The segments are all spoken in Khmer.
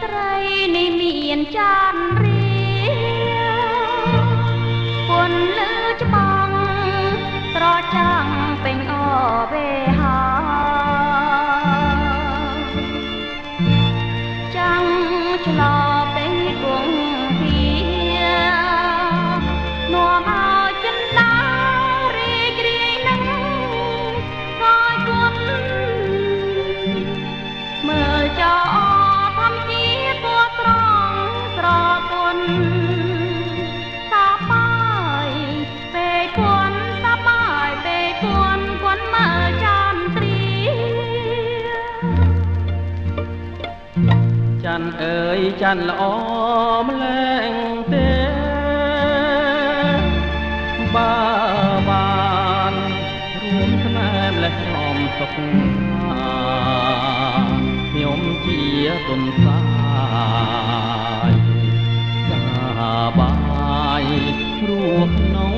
ត្រីនេះមានចានរៀពន់លឺច្បងត្រចាំងពេញអវេហាចាំងឆ្លពេញគង់ធានាំឲ្យចិនដារីករាយនឹងក៏គន់មើលចោធម្មជាតិពណ៌ត្រង់ស្រទន់សប្បាយពេលគន់សប្បាយពេលគន់មើលចានត្រៀច័ន្ទអើយច័ន្ទល្អម្លែងទេបានរួមស្នេហ៍ម្លេះខ្ញុំសុខខ្ញុំជាទុនសាយសាបាយព្រោះក្នុង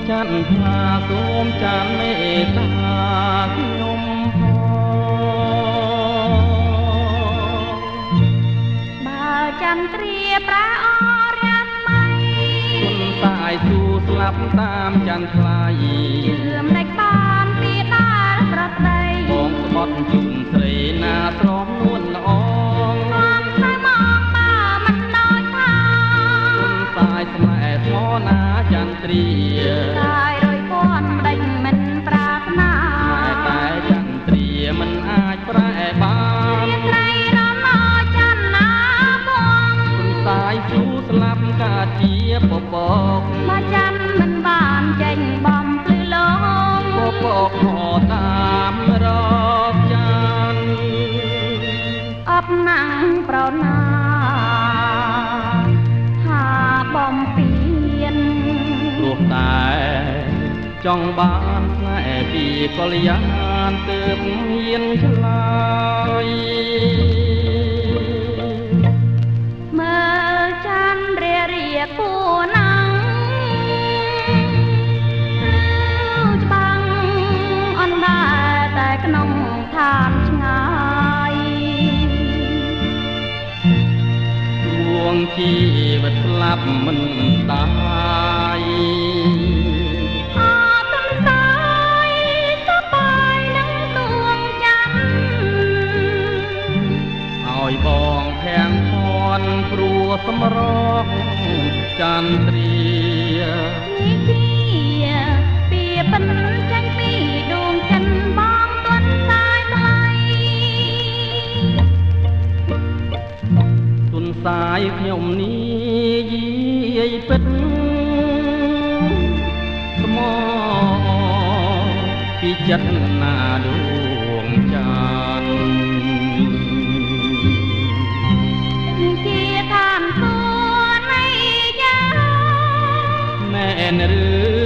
ច័ន្ទថ្លាសូមច័ន្ទមេត្តាខ្ញុំចន្ទ្រាប្រាអរយស្មៃគុណតាយស៊ូស្លាប់តាមចន្ទថ្លៃជឿមិនបានពីដាល់ប្រព្រៃបងស្បត់ជូនស្រីណាស្រស់នួនល្អនាំទៅមកបើមិនដោយថាគុណតាយស្នេហ៍ស្មណាចន្ទ្រាតាយរយពាន់ដេញមិនប្រាថ្នាតែចន្ទ្រាមិនអាចប្រែបានត្រីរំអចន្ទណាតាយស៊ូស្លាប់កាជាពពកមកច័ន្ទមិនបានចេញបំភ្លឺលោកពពកហោតាមរកច័ន្ទអបណាំងប្រណាថាបំពេញព្រោះតែចង់បានស្នេហ៍ពីកល្យានទើបមានឆ្លើយគួរណាំងច្បាំងអណ្ដាតែក្នុងឋានឆ្ងាយដួងជីវិតស្លាប់មិនដាយអត់ទំសាយសប្បាយនឹងដួងច័ន្ទឲ្យបងភាំងភ័ណ្ឌព្រោះសម្រកចន្ទ្រានេះជាពីបិណ្ឌចេញពីដួងចិនបងទន់សាយថ្លៃទុនសាយខ្ញុំនេះយាយពិតស្មោពីចិត្តណាដួងច័ន្ទជាឋានសួគ៌នៃយ៉ាមែនឬ